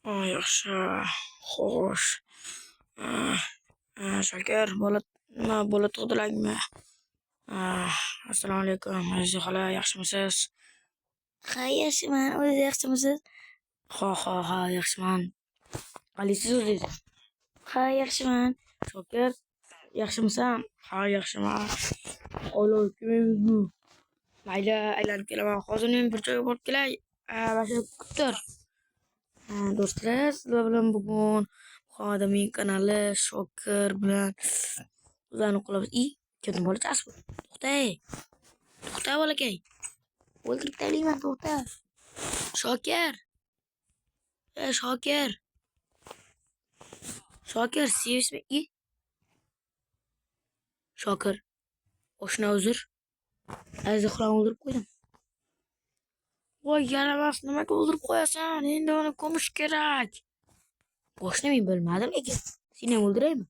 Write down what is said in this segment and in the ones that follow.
Yaxshi, xo'sh. Shakar, bola tug'dilarmi? Assalomu alaykum. Aziza xola, yaxshimisiz? Ha, yaxshiman. O'zingiz yaxshimisiz? Ha, yaxshiman. Qalisiz o'zingiz? Ha, yaxshiman. Shakar, yaxshimisan? Ha, yaxshiman. Ola, kimingizmi? Mayli, aylanib kelaman. Hozir men bir joyga borib kelay. Mana kuttir. Do'stlar, sizlar bilan bugun Xodimning kanali Shokir bilan o'zani qilamiz. Kimning bolachasi bu? To'xta bolakay. O'ldirib tashlayman, to'xta. Shokir. Shokir. Shokir, sevishmi? Shokir. Oshna uzr. Aziz xolani o'ldirib qo'ydim. Voy, yaramas, nimaga o'ldirib qo'yasan? Endi uni ko'mish kerak. Boshni men bilmadim lekin. Seni ham o'ldiraymi?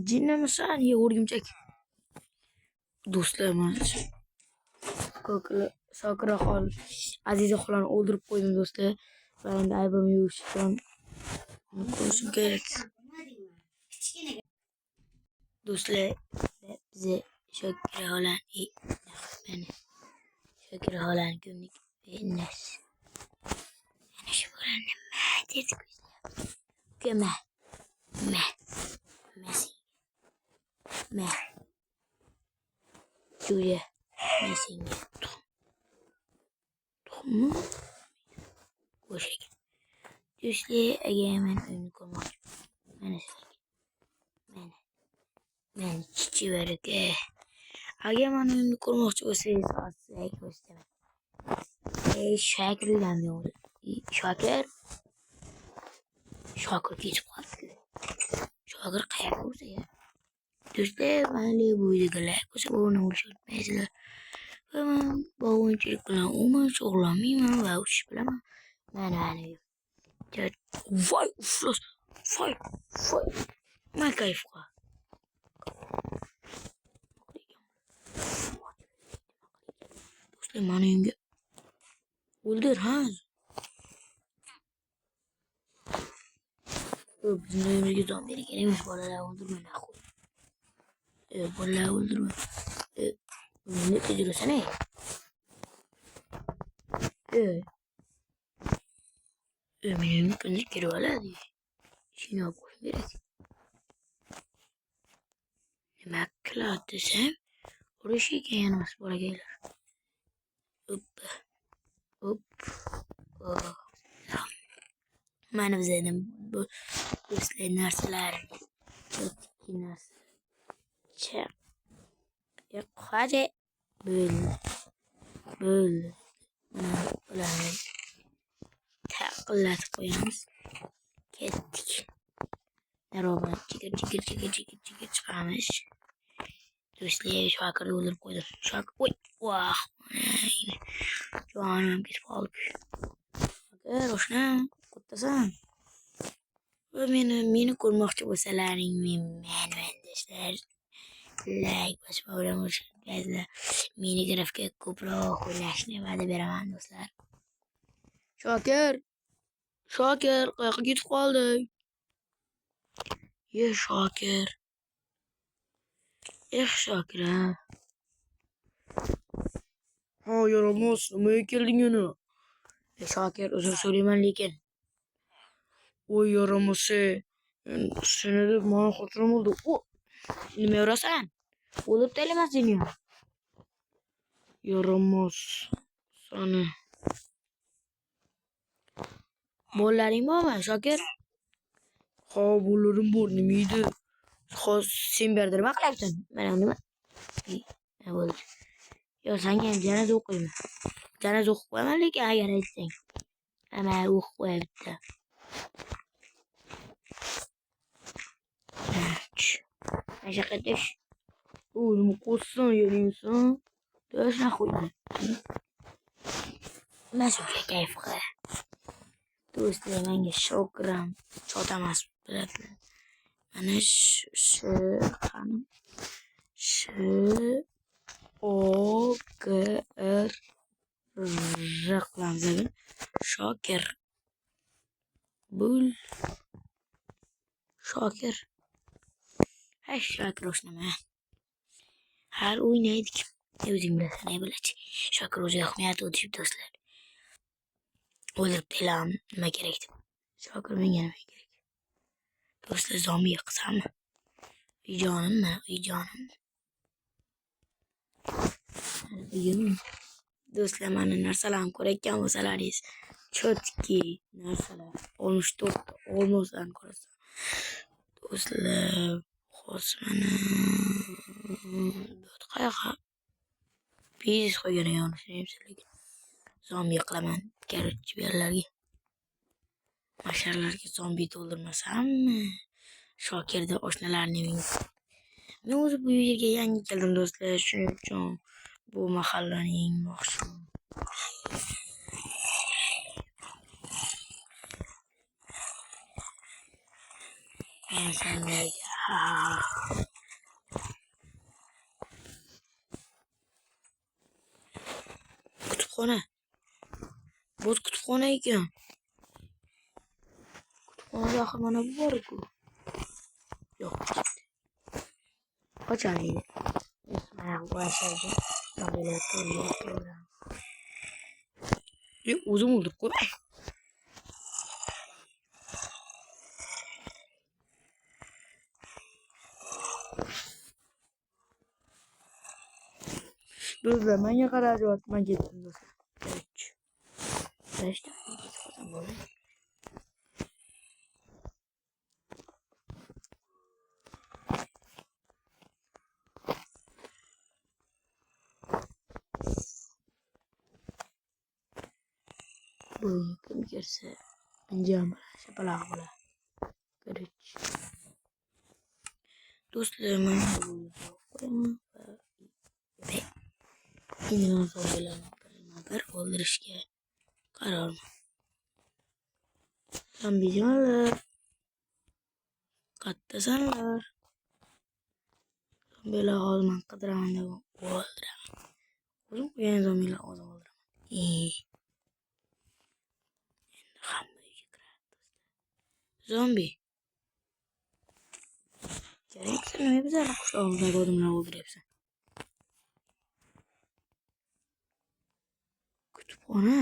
Jinnimisan? O'rgimchak. Do'stlar, mana Shokir xol Aziza xolani o'ldirib qo'ydim do'stlar. Va endi aybim yo'q ekan. Ko'rishim kerak. Do'stlar, bize Shokir xolani Shokir xolani ko'mdik. Enas. Ana shu bolani nima dedik o'zi? Ko'ma. Ma. Julia. Mesinga. Tuxmu? Qo'shak. Do'stlar, agar men uyni ko'rmoqchi. Mana sizlarga. Men chichivaraka. Agar men uyni ko'rmoqchi bo'lsangiz, hozir ko'rsataman. Shakirdan yo'q. Shokir ketib qoldi. Shokir qayerga o'zi ya? Do'stlar, mayli bu videoga like bosib, obuna bo'lishni unutmaysizlar. Va men bog'bonchilik bilan umuman shug'ullanmayman va uchish bilaman. Mana. Voy, uflos. Voy. Nima kayfqa? Do'stlar, mani uyimga o'ldir, ha? Bizim evimizga zombilar kerakmas, bolalar o'ldirma, naxuy. Bolalar o'ldirma. Ne tejursan, ey? Mening kunga kirib oladi. Shuni olib qo'yishim kerak. Nima qiladi desam, urushga yanamas bolakaylar. Mana bizning bu do'stlar narsalar. Hadi. Böyle. Ularni taqillatib qo'yamiz. Ketdik. Darobani chigir chiqamiz. Do'stlar, Shokirni o'ldirib qo'ydim. Voy, voh. Jonim ketib qoldi. Shokir, oshna, qo'ttasan. Va meni ko'rmoqchi bo'lsalaring, men do'stlar, like bosib o'rganishingizlar. Minecraftga ko'proq o'ynashni va'da beraman do'stlar. Shokir, qayerga ketib qolding? Shokir. Shokir, ha. Ha, yaramaz, nimaga kelding yana? Shokir, uzr so'rayman lekin. Voy, yaramaz, seni deb meni xotirim oldi. Nima yorasan? O'lib taylaman seni. Yaramaz sani. Bolalaring bormi, Shokir? Ha, bolalarim bor, nima edi? Sen berdir, nima qilyapsan? Mana nima? Bo'ldi. Senga ham janoza o'qiyman. Janoza o'qib qo'yaman lekin agar aytsang. Ama o'qib qo'ya bitta. Aşağı düş. Oğlum koşsan yerinsen. Düş ne koydun? Nasıl bir keyifli? Do'stlar, menga Shokram cho'tamas biladlar. Mana shu qani. Shokir. Bul. Şakir. Her Şakir oshnama. Har o'ynaydik. O'zing bilasan, ne bo'ladi. Shokir o'zi yoqmayapti, o'tishib do'stlar. O'ldirib elam nima kerak deb. Shokir menga nima kerak? Do'stlar zombi yiqsammi? Uy jonim. Do'stlar mana narsalarni ko'rayotgan bo'lsalaringiz, chotki narsalar 64 ta olmosdan ko'rasan. Do'stlar, hozir mana qayoqqa biz qo'ygan ekanmiz. Zombi qilaman. Garchi bu yerlarga. Mashallarga zombi to'ldirmasammi? Shokirda oshnalarning. Men o'zi bu yerga yangi keldim do'stlar. Shuning uchun bu mahallaning yaxshi. Kutubxona. Bu kutubxona ekan. Kutubxonada axir mana bu bor-ku. Yo'q. Qachoniydi? Mana bu aşağıda. O'zim o'ldirib qo'ymay. Do'stlar, menga qarayapti, men ketdim do'stlar. Berishdi. Bu kim girse anjam şapalaq bo'lar. Garchi. Do'stlar, men qo'yaman va endi zombilarni bir o'ldirishga qarorman. Zombijonlar, kattasanlar. Zombilar hozir men qidiraman deb o'ldiraman. O'zim qo'ygan zombilar o'zim o'ldiraman. Endi hamma uyga kiradi do'stlar. Zombi. Keraksa nima bizlar qushog'imizdagi odamlarni o'ldiryapsan? Kutubxona.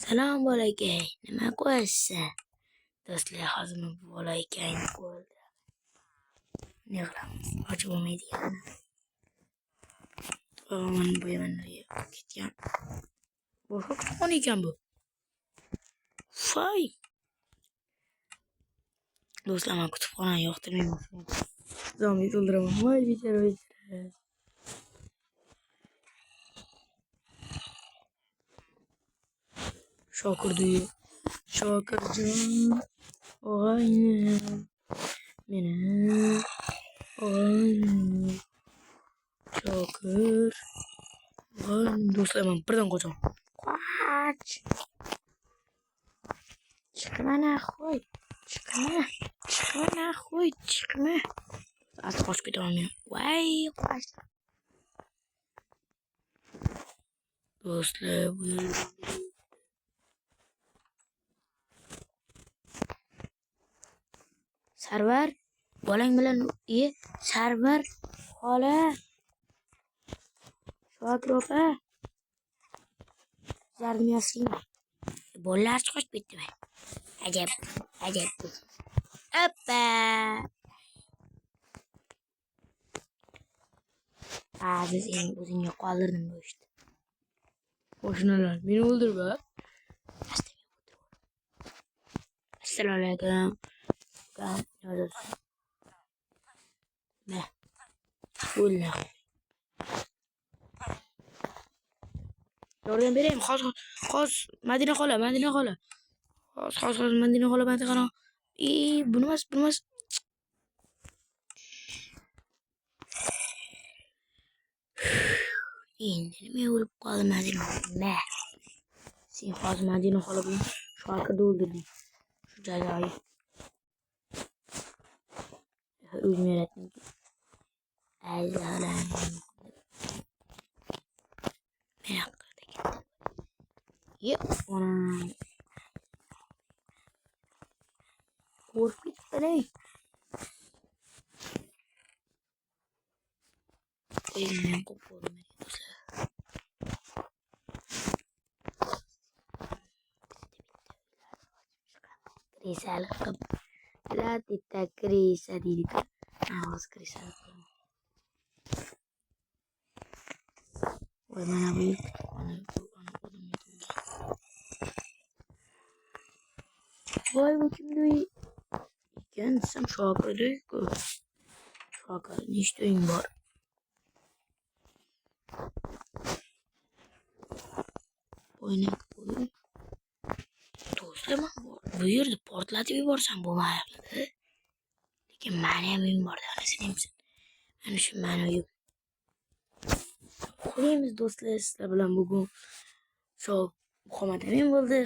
Salom bolakay, nima qo'yasiz? Do'stlar, hozir men bu bolakayni ko'rdim. Ne qilamiz? Ochib bo'lmaydigan. Mana bu yerlarga ketgan. Boshqa kutubxona ekan bu. Fay. Do'stlar, men kutubxonani yoqtirmayman. Zombi to'ldiraman. Voy bechora. Shokirdi. Shokirjon. Og'aynim. Meni og'aynim. Shokir. Og'aynim. Do'stlar, men birdan qochaman. Qoch. Chiqma nahoy. Chiqma nahoy. Chiqma. Asli qochib ketaman men. Voy, qoch. Do'stlar, bu Sarvar, bolang bilan Sarvar xola. Shokir opa. Zarmiyasizmi? Bolalar chiqib ketdimi? Ajab. Oppa. Aziz, o'zingga qoldirdim bu ishni. Qo'shnilar, meni o'ldirma. Assalomu alaykum. Ne? O'lna. Yordam berayim. Hozir Madina xola. Hozir Madina xola banda qara. Bunmas. Endi nima o'lib qoldi Madina? Ne? Sen hozir Madina xola bilan Shokirni o'ldirding. Shu jazoyi. Özüm yaratdım ki. Allah'ım. Merak ettim. Ya ona. Korkut beni. Elimden kopuyorum. Krisal kap. La tita krisa dita. Awas krisal. Wah mana bu? Vay bu kim diyor? Kendisem şarkı değil ki. Şarkı ne isteyin var? Oynak bu. Dostum bu yerde portlatıp yuborsam bu ayakları. Lekin mani ham uyum borda anasini misin? Ana shu mani uyum. Qo'yamiz do'stlar, sizlar bilan bugun shu muhammad amin bo'ldi.